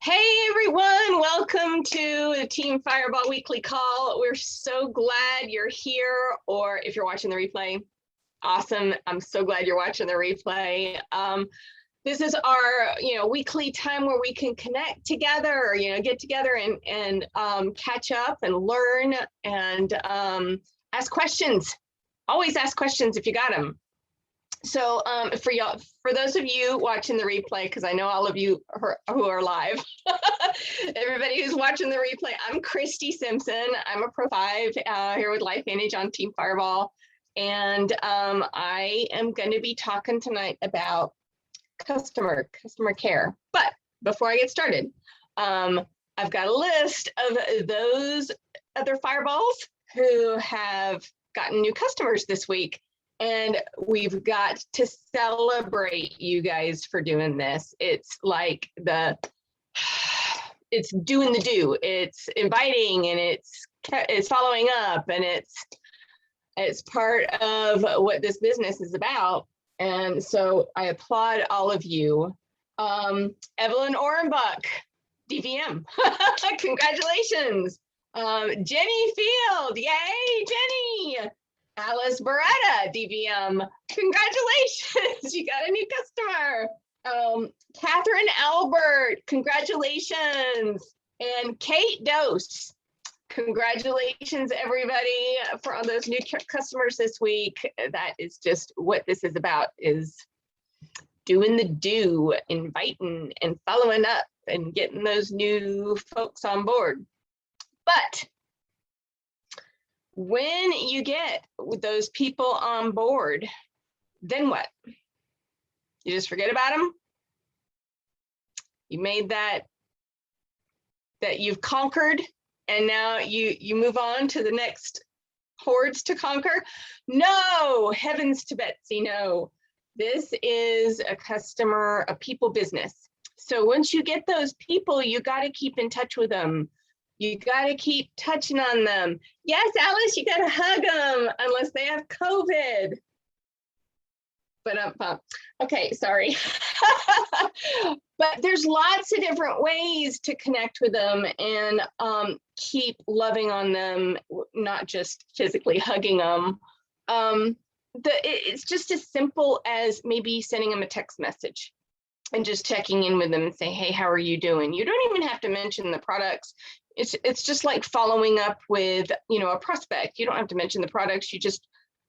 Hey everyone, welcome to the Team Fireball Weekly Call. We're so glad you're here, or if you're watching the replay, awesome. I'm so glad you're watching the replay. This is our weekly time where we can connect together, get together and catch up and learn and ask questions. Always ask questions if you got them. So for those of you watching the replay, because I know all of you who are live, everybody who's watching the replay, I'm Kristi Simpson. I'm a Pro 5 here with LifeVantage on Team Fireball. And I am going to be talking tonight about customer care. But before I get started, I've got a list of those other Fireballs who have gotten new customers this week. And we've got to celebrate you guys for doing this. It's like it's doing the do. It's inviting and it's following up, and it's part of what this business is about. And so I applaud all of you. Evelyn Orenbuck, DVM, congratulations. Jenny Field, yay, Jenny. Alice Beretta, DVM, congratulations, you got a new customer. Catherine Albert, congratulations. And Kate Dose, congratulations everybody for all those new customers this week. That is just what this is about, is doing the do, inviting and following up and getting those new folks on board. But when you get those people on board, then what? You just forget about them? You made that you've conquered, and now you move on to the next hordes to conquer? No, heavens to Betsy, no. This is a people business. So once you get those people, you got to keep in touch with them. You got to keep touching on them. Yes, Alice, you got to hug them unless they have COVID. But okay, sorry. But there's lots of different ways to connect with them and keep loving on them, not just physically hugging them. It's just as simple as maybe sending them a text message and just checking in with them and say, hey, how are you doing? You don't even have to mention the products. It's just like following up with, a prospect. You don't have to mention the products. You just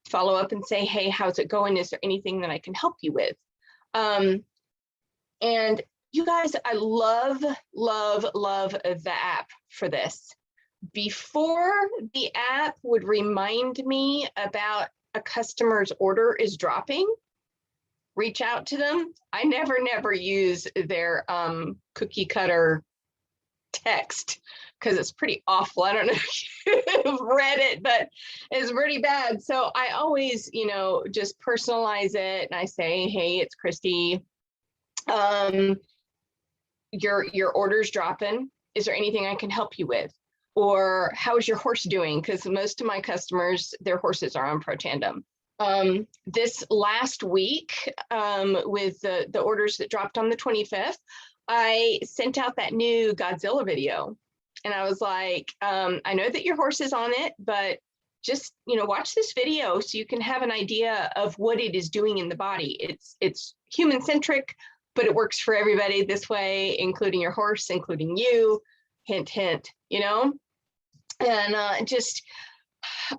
follow up and say, hey, how's it going? Is there anything that I can help you with? And you guys, I love, love, love the app for this. Before the app would remind me about a customer's order is dropping, reach out to them. I never use their cookie cutter text, because it's pretty awful. I don't know if you've read it, but it's pretty bad. So I always, just personalize it, and I say, hey, it's Kristi. Your order's dropping. Is there anything I can help you with? Or how's your horse doing? Because most of my customers, their horses are on Pro Tandem. This last week, with the orders that dropped on the 25th, I sent out that new Godzilla video, and I was like, I know that your horse is on it, but just, watch this video so you can have an idea of what it is doing in the body. It's human centric, but it works for everybody this way, including your horse, including you, hint, hint, and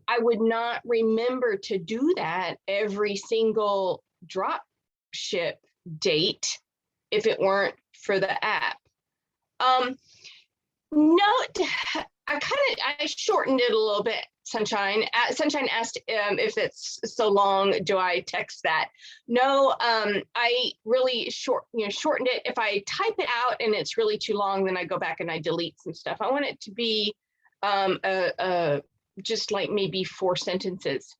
I would not remember to do that every single drop ship date if it weren't for the app. No, I shortened it a little bit. Sunshine asked if it's so long, do I text that? No, I really shortened it. If I type it out and it's really too long, then I go back and I delete some stuff. I want it to be just like maybe 4 sentences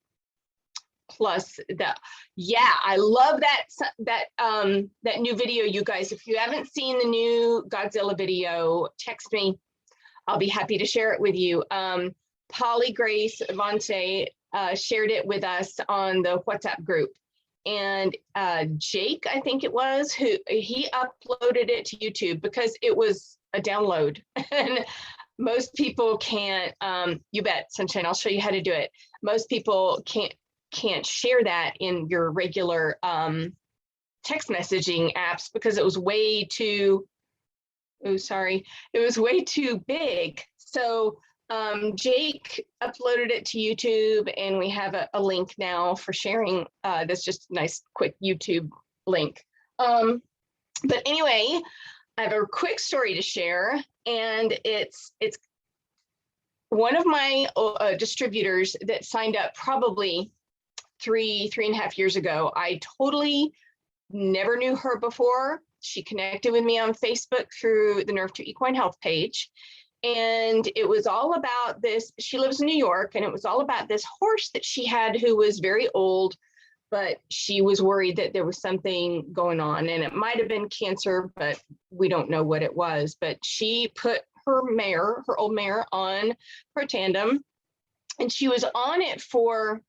plus that. Yeah, I love that new video, you guys. If you haven't seen the new Godzilla video, text me. I'll be happy to share it with you. Polly Grace Vonce shared it with us on the WhatsApp group, and Jake, I think it was, who he uploaded it to YouTube because it was a download. And most people can't, you bet, Sunshine, I'll show you how to do it. Most people can't share that in your regular text messaging apps because it was way too, it was way too big. So Jake uploaded it to YouTube, and we have a link now for sharing. That's just a nice, quick YouTube link. But anyway, I have a quick story to share, and it's one of my distributors that signed up probably three and a half years ago. I totally never knew her before. She connected with me on Facebook through the Nerve to Equine Health page. And it was all about this. She lives in New York, and it was all about this horse that she had who was very old, but she was worried that there was something going on, and it might have been cancer, but we don't know what it was. But she put her old mare on Protandim, and she was on it for,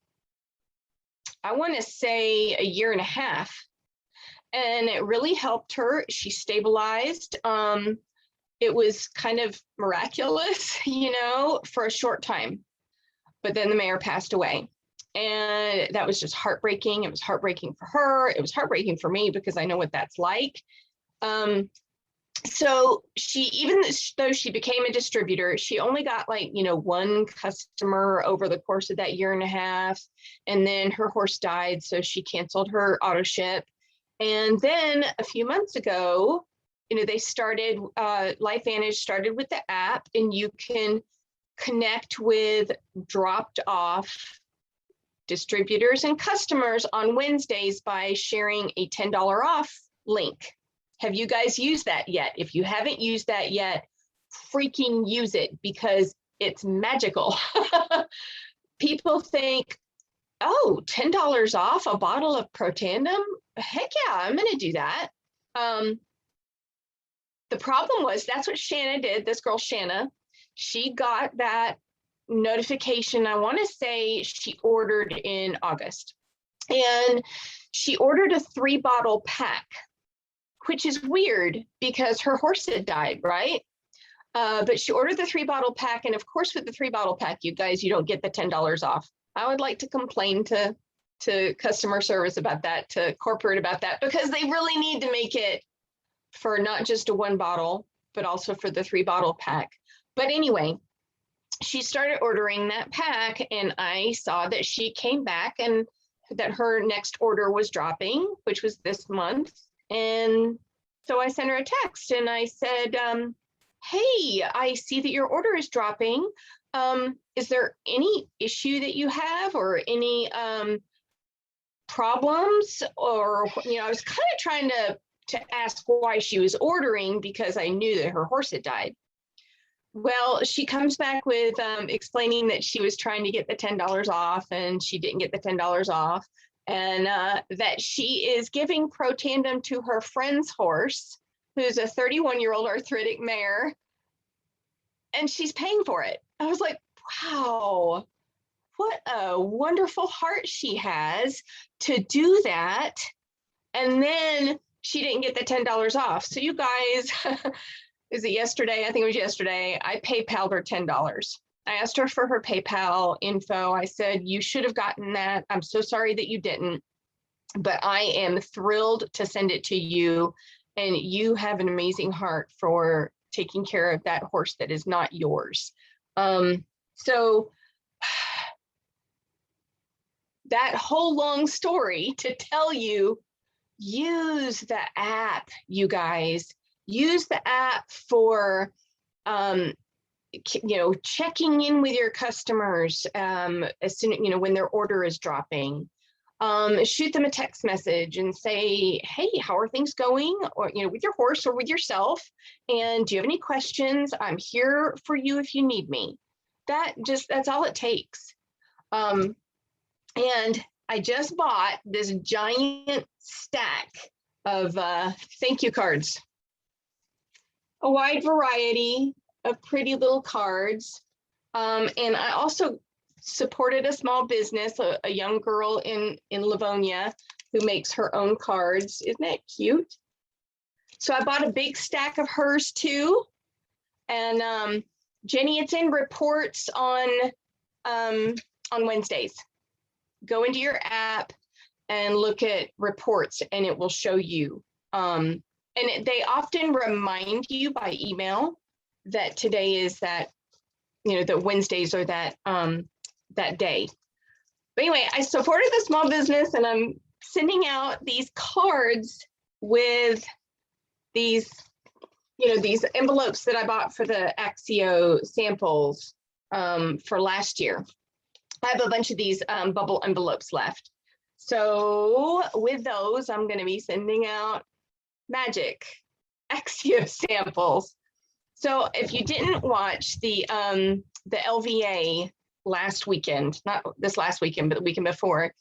I want to say, a year and a half. And it really helped her. She stabilized. It was kind of miraculous, for a short time. But then the mare passed away. And that was just heartbreaking. It was heartbreaking for her. It was heartbreaking for me because I know what that's like. So even though she became a distributor, she only got one customer over the course of that year and a half. And then her horse died, so she canceled her auto ship. And then a few months ago, they started, LifeVantage started with the app, and you can connect with dropped off distributors and customers on Wednesdays by sharing a $10 off link. Have you guys used that yet? If you haven't used that yet, freaking use it because it's magical. People think, oh, $10 off a bottle of Protandim? Heck yeah, I'm going to do that. The problem was that's what Shanna did. This girl, Shanna, she got that notification. I want to say she ordered in August, and she ordered a 3-bottle pack, which is weird because her horse had died, right? But she ordered the 3-bottle pack. And of course, with the 3-bottle pack, you guys, you don't get the $10 off. I would like to complain to customer service about that, to corporate about that, because they really need to make it for not just a 1 bottle, but also for the 3-bottle pack. But anyway, she started ordering that pack, and I saw that she came back and that her next order was dropping, which was this month. And so I sent her a text and I said, hey, I see that your order is dropping. Is there any issue that you have or any problems? Or, I was kind of trying to ask why she was ordering because I knew that her horse had died. Well, she comes back with explaining that she was trying to get the $10 off and she didn't get the $10 off, and that she is giving Protandim to her friend's horse, who's a 31-year-old arthritic mare, and she's paying for it. I was like, wow, what a wonderful heart she has to do that. And then she didn't get the $10 off. So you guys, is it yesterday? I think it was yesterday. I PayPal'd her $10. I asked her for her PayPal info. I said, you should have gotten that. I'm so sorry that you didn't, but I am thrilled to send it to you. And you have an amazing heart for taking care of that horse that is not yours. So that whole long story to tell you, use the app, you guys. Use the app for, checking in with your customers as soon, when their order is dropping. Shoot them a text message and say, hey, how are things going? Or, with your horse or with yourself. And do you have any questions? I'm here for you if you need me. That's all it takes. And I just bought this giant stack of thank you cards. A wide variety of pretty little cards. And I also supported a small business, a young girl in Livonia who makes her own cards. Isn't that cute? So I bought a big stack of hers too. And Jenny, it's in reports on Wednesdays. Go into your app and look at reports and it will show you. And they often remind you by email that today is that, that Wednesdays are that day. But anyway, I supported the small business and I'm sending out these cards with these, these envelopes that I bought for the Axio samples for last year. I have a bunch of these bubble envelopes left. So with those, I'm going to be sending out magic Axio samples. So if you didn't watch the LVA last weekend, not this last weekend, but the weekend before,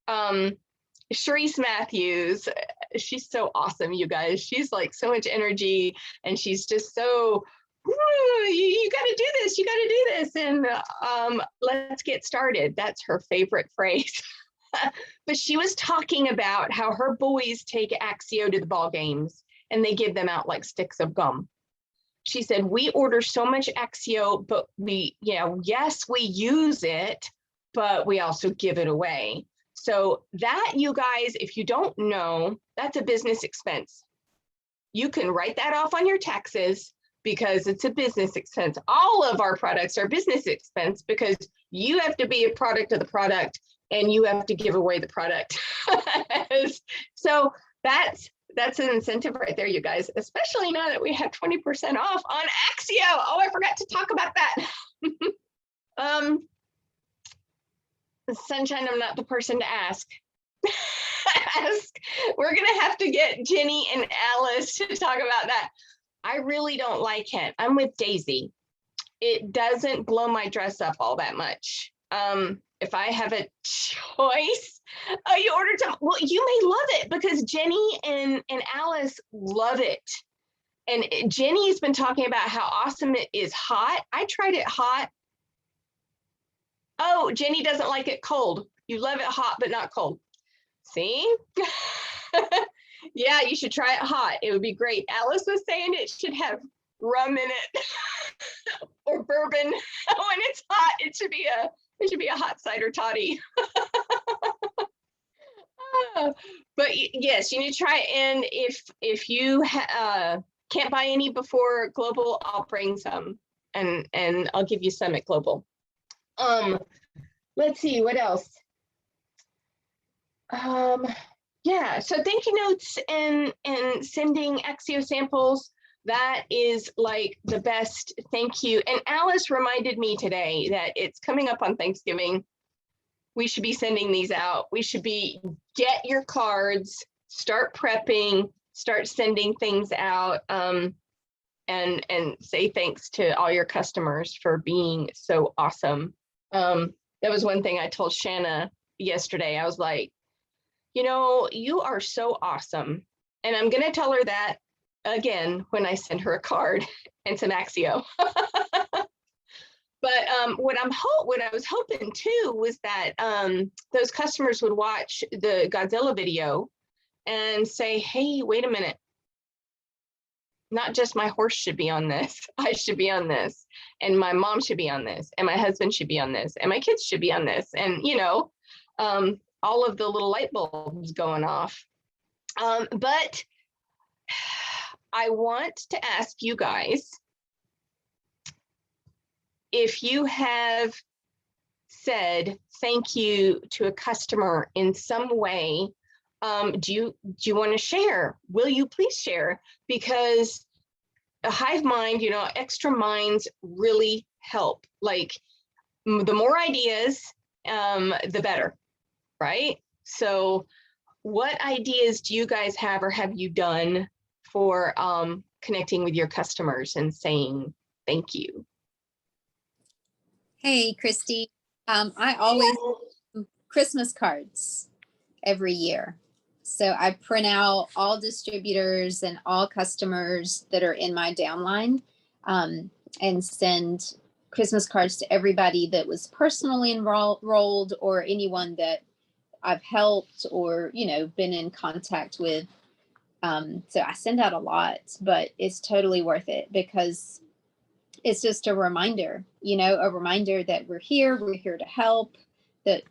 Sharice Matthews, she's so awesome, you guys. She's like so much energy and she's just so, you got to do this, you got to do this. And let's get started. That's her favorite phrase. But she was talking about how her boys take Axio to the ball games and they give them out like sticks of gum. She said, we order so much Axio, but yes, we use it, but we also give it away. So that, you guys, if you don't know, that's a business expense. You can write that off on your taxes because it's a business expense. All of our products are business expense because you have to be a product of the product and you have to give away the product. So that's an incentive right there, you guys, especially now that we have 20% off on Axio. Oh, I forgot to talk about that. Sunshine, I'm not the person to ask. We're going to have to get Jenny and Alice to talk about that. I really don't like it. I'm with Daisy. It doesn't blow my dress up all that much. If I have a choice, you order some, well, you may love it because Jenny and Alice love it. And Jenny's been talking about how awesome it is hot. I tried it hot. Oh, Jenny doesn't like it cold. You love it hot, but not cold. See? Yeah, you should try it hot. It would be great. Alice was saying it should have rum in it or bourbon. When it's hot, it should be a hot cider toddy. But yes, you need to try it. And if you can't buy any before Global, I'll bring some and I'll give you some at Global. Let's see what else. Yeah, so thank you notes and sending Axio samples, that is like the best thank you. And Alice reminded me today that it's coming up on Thanksgiving. We should be sending these out. We should get your cards, start prepping, start sending things out, and say thanks to all your customers for being so awesome. That was one thing I told Shanna yesterday. I was like, you are so awesome. And I'm going to tell her that again when I send her a card and some Axio. But what I was hoping too was that those customers would watch the Godzilla video and say, hey, wait a minute. Not just my horse should be on this. I should be on this. And my mom should be on this. And my husband should be on this. And my kids should be on this. And, all of the little light bulbs going off. But I want to ask you guys, if you have said thank you to a customer in some way, do you want to share? Will you please share? Because a hive mind, extra minds really help. Like the more ideas, the better, right? So what ideas do you guys have or have you done for connecting with your customers and saying thank you? Hey, Kristi. I always do Christmas cards every year. So I print out all distributors and all customers that are in my downline, and send Christmas cards to everybody that was personally enrolled or anyone that I've helped or, been in contact with. So I send out a lot, but it's totally worth it because it's just a reminder, that we're here to help, that,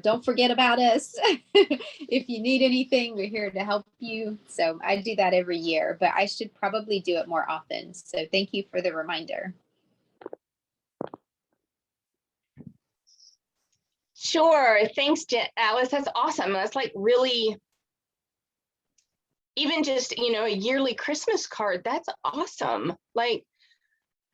don't forget about us. If you need anything, we're here to help you. So I do that every year, but I should probably do it more often. So thank you for the reminder. Sure. Thanks, Alice. That's awesome. That's like really, even just, a yearly Christmas card. That's awesome. Like,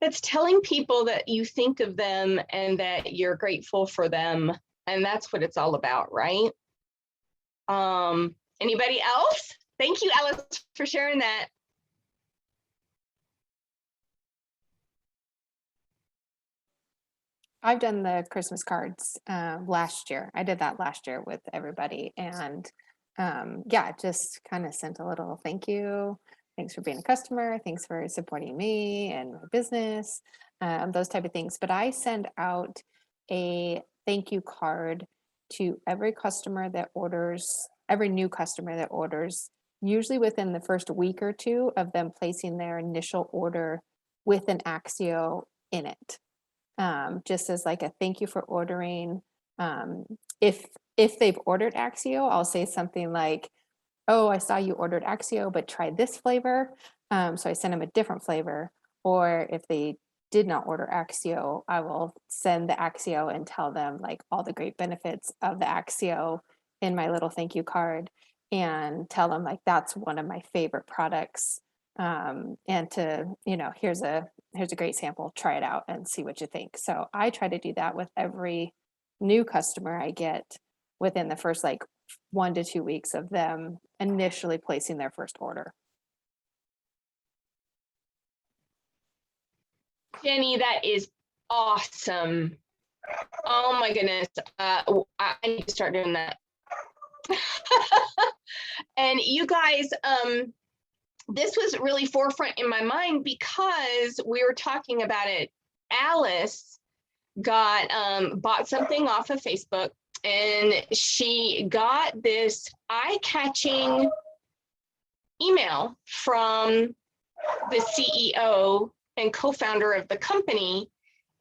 that's telling people that you think of them and that you're grateful for them. And that's what it's all about, right? Anybody else? Thank you, Alice, for sharing that. I've done the Christmas cards last year. I did that last year with everybody. And yeah, just kind of sent a little thank you. Thanks for being a customer. Thanks for supporting me and my business, those type of things. But I send out a thank you card to every customer that orders, every new customer that orders, usually within the first week or two of them placing their initial order with an Axio in it. Just as like a thank you for ordering. If they've ordered Axio, I'll say something like, oh, I saw you ordered Axio, but try this flavor. So I send them a different flavor. Or if they did not order Axio, I will send the Axio and tell them like all the great benefits of the Axio in my little thank you card, and tell them like that's one of my favorite products. And to, here's a great sample, try it out and see what you think. So I try to do that with every new customer I get within the first like 1 to 2 weeks of them initially placing their first order. Jenny, that is awesome. Oh my goodness. I need to start doing that. And you guys, this was really forefront in my mind because we were talking about it. Alice got bought something off of Facebook, and she got this eye-catching email from the CEO and co-founder of the company.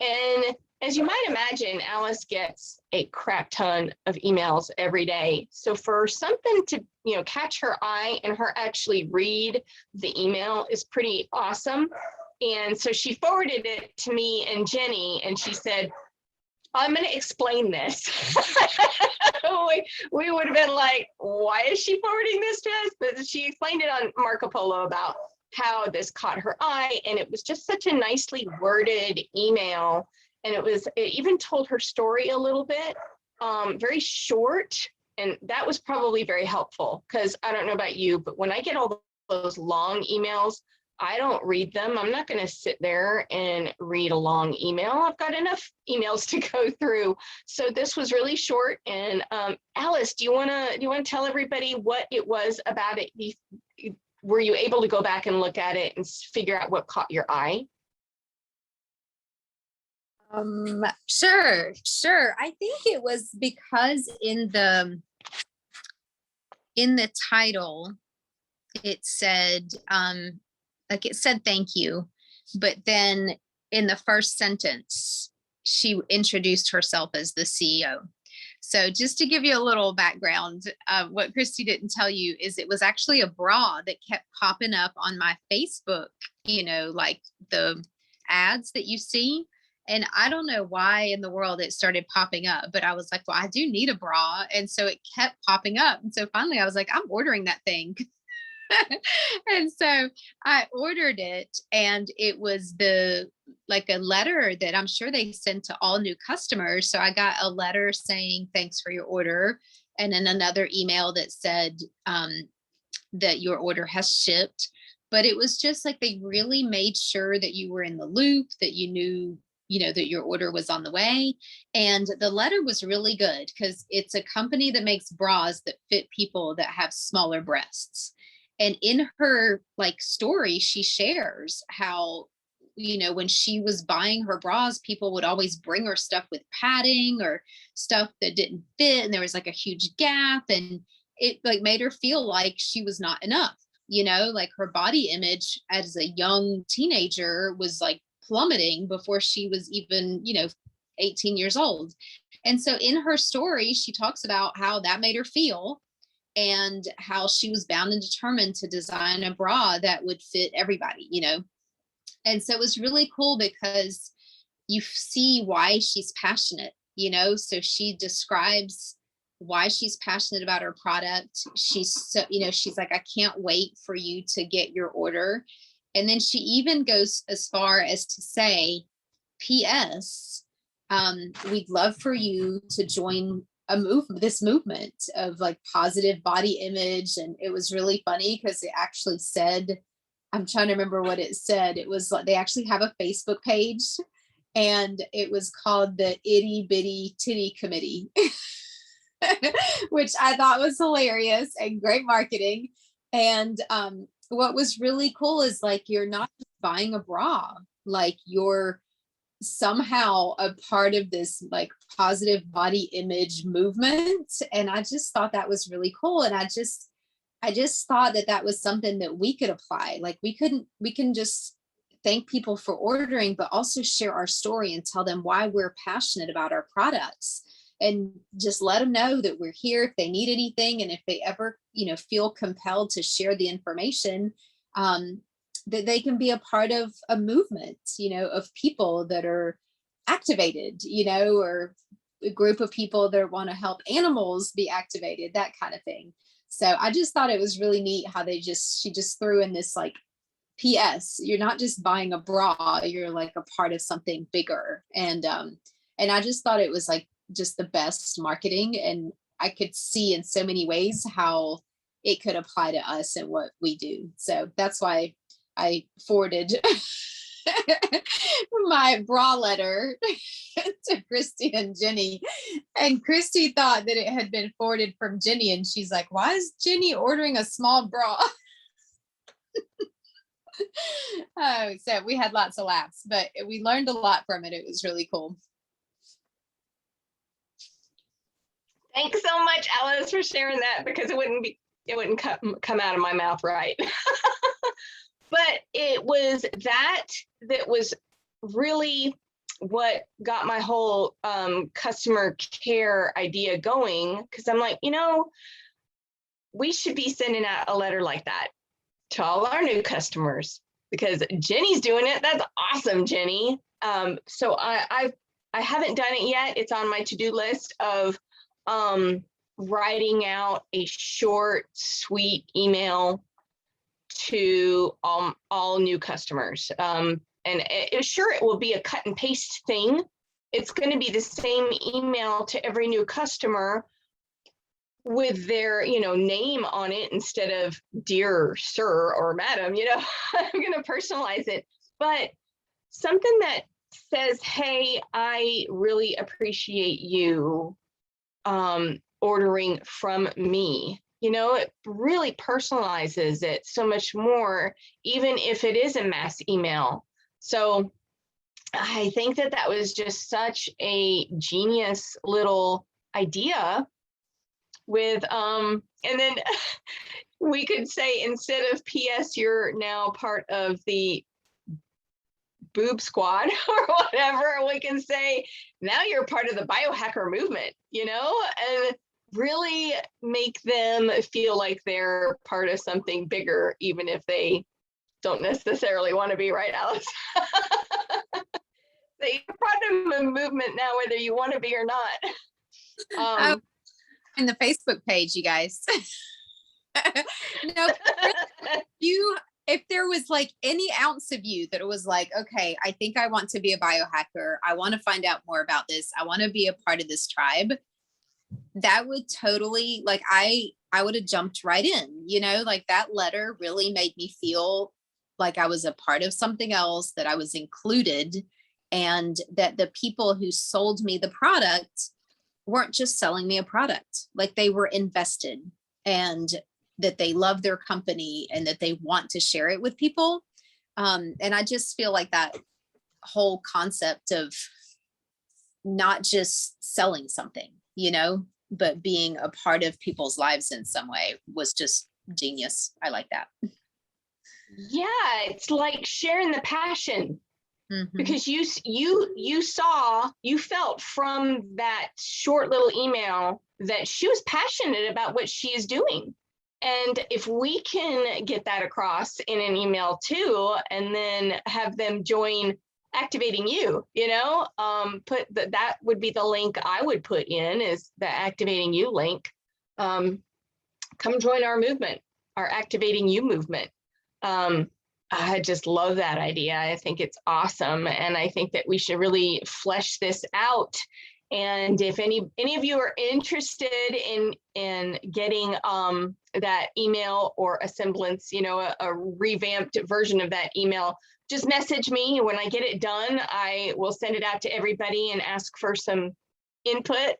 And as you might imagine, Alice gets a crap ton of emails every day. So for something to, catch her eye and her actually read the email is pretty awesome. And so she forwarded it to me and Jenny, and she said, I'm going to explain this. we would have been like, why is she forwarding this to us? But she explained it on Marco Polo about how this caught her eye. And it was just such a nicely worded email. And it even told her story a little bit, very short. And that was probably very helpful, because I don't know about you, but when I get all those long emails, I don't read them. I'm not going to sit there and read a long email. I've got enough emails to go through. So this was really short. And Alice, do you want to tell everybody what it was about it? Were you able to go back and look at it and figure out what caught your eye? Sure. I think it was because in the title, it said, it said thank you, but then in the first sentence, she introduced herself as the CEO. So just to give you a little background, what Kristi didn't tell you is it was actually a bra that kept popping up on my Facebook, like the ads that you see. And I don't know why in the world it started popping up, but I was like, well, I do need a bra. And so it kept popping up. And so finally I was like, I'm ordering that thing. And so I ordered it, and it was like a letter that I'm sure they sent to all new customers. So I got a letter saying, thanks for your order. And then another email that said that your order has shipped. But it was just like they really made sure that you were in the loop, that you knew, that your order was on the way. And the letter was really good because it's a company that makes bras that fit people that have smaller breasts. And in her story, she shares how when she was buying her bras, people would always bring her stuff with padding or stuff that didn't fit. And there was like a huge gap, and it like made her feel like she was not enough, like her body image as a young teenager was like plummeting before she was even, 18 years old. And so in her story, she talks about how that made her feel and how she was bound and determined to design a bra that would fit everybody, And so it was really cool because you see why she's passionate, so she describes why she's passionate about her product. She's so, she's like, I can't wait for you to get your order. And then she even goes as far as to say, P.S. We'd love for you to join this movement of like positive body image. And it was really funny because it actually said, I'm trying to remember what it said. It was like, they actually have a Facebook page, and it was called the Itty Bitty Titty Committee, which I thought was hilarious and great marketing. And what was really cool is like, you're not just buying a bra, like you're somehow a part of this like positive body image movement. And I just thought that was really cool. And I just thought that was something that we could apply. Like we can just thank people for ordering, but also share our story and tell them why we're passionate about our products, and just let them know that we're here if they need anything. And if they ever, feel compelled to share the information, that they can be a part of a movement, of people that are activated, or a group of people that want to help animals be activated, that kind of thing. So I just thought it was really neat how she just threw in this like, P.S. you're not just buying a bra, you're like a part of something bigger. And I just thought it was like just the best marketing. And I could see in so many ways how it could apply to us and what we do. So that's why I forwarded my bra letter to Kristi and Jenny. And Kristi thought that it had been forwarded from Jenny. And she's like, why is Jenny ordering a small bra? Oh, so we had lots of laughs, but we learned a lot from it. It was really cool. Thanks so much, Alice, for sharing that, because it wouldn't come out of my mouth right. But it was that was really what got my whole customer care idea going, because I'm like, we should be sending out a letter like that to all our new customers, because Jenny's doing it. That's awesome, Jenny. So I haven't done it yet. It's on my to-do list of writing out a short, sweet email to all new customers. And it will be a cut and paste thing. It's going to be the same email to every new customer with their, name on it instead of dear sir or madam, I'm going to personalize it. But something that says, hey, I really appreciate you ordering from me. It really personalizes it so much more, even if it is a mass email. So I think that was just such a genius little idea with, and then we could say, instead of PS, you're now part of the boob squad or whatever, we can say, now you're part of the biohacker movement, and really make them feel like they're part of something bigger, even if they don't necessarily want to be, right, Alice? So you're part of a movement now, whether you want to be or not. In the Facebook page, you guys. No, if there was like any ounce of you that it was like, okay, I think I want to be a biohacker, I want to find out more about this, I want to be a part of this tribe, that would totally, like, I would have jumped right in, like that letter really made me feel like I was a part of something else, that I was included, and that the people who sold me the product weren't just selling me a product, like they were invested, and that they love their company and that they want to share it with people. And I just feel like that whole concept of not just selling something, but being a part of people's lives in some way was just genius. I like that. Yeah, it's like sharing the passion. Mhm. Because you felt from that short little email that she was passionate about what she is doing. And if we can get that across in an email too, and then have them join Activating You, that would be the link I would put in, is the Activating You link. Come join our movement, our Activating You movement. I just love that idea. I think it's awesome. And I think that we should really flesh this out. And if any of you are interested in getting that email or a semblance, a revamped version of that email, just message me. When I get it done, I will send it out to everybody and ask for some input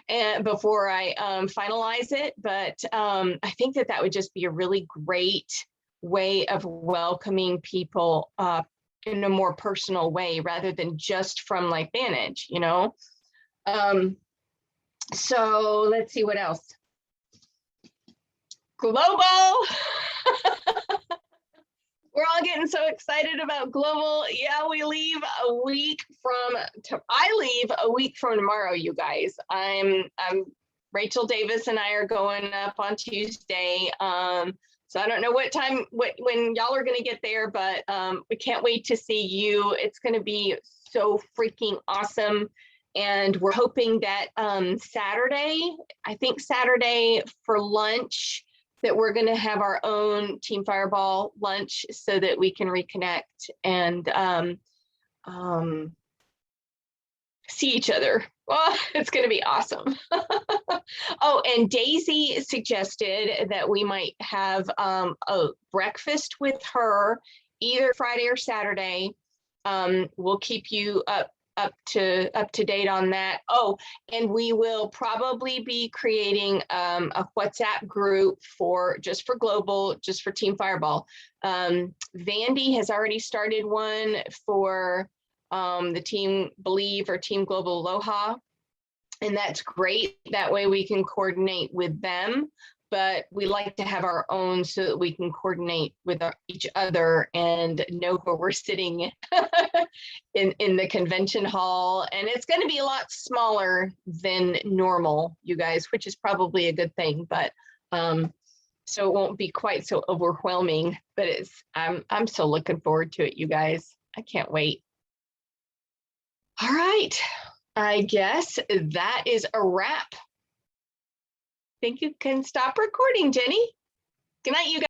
and before I finalize it. But I think that would just be a really great way of welcoming people in a more personal way, rather than just from Vantage, so let's see what else. Global. We're all getting so excited about global. Yeah, I leave a week from tomorrow, you guys. I'm Rachel Davis and I are going up on Tuesday. So I don't know when y'all are going to get there, but we can't wait to see you. It's going to be so freaking awesome. And we're hoping that Saturday for lunch, that we're going to have our own Team Fireball lunch so that we can reconnect and see each other. Oh, it's going to be awesome. Oh, and Daisy suggested that we might have a breakfast with her either Friday or Saturday. We'll keep you up to date on that. Oh, and we will probably be creating a WhatsApp group just for global, just for Team Fireball. Vandy has already started one for the Team Believe or Team Global Aloha. And that's great. That way we can coordinate with them, but we like to have our own so that we can coordinate with each other and know where we're sitting in the convention hall. And it's going to be a lot smaller than normal, you guys, which is probably a good thing, but so it won't be quite so overwhelming, but I'm so looking forward to it, you guys. I can't wait. All right. I guess that is a wrap. I think you can stop recording, Jenny. Good night, you guys.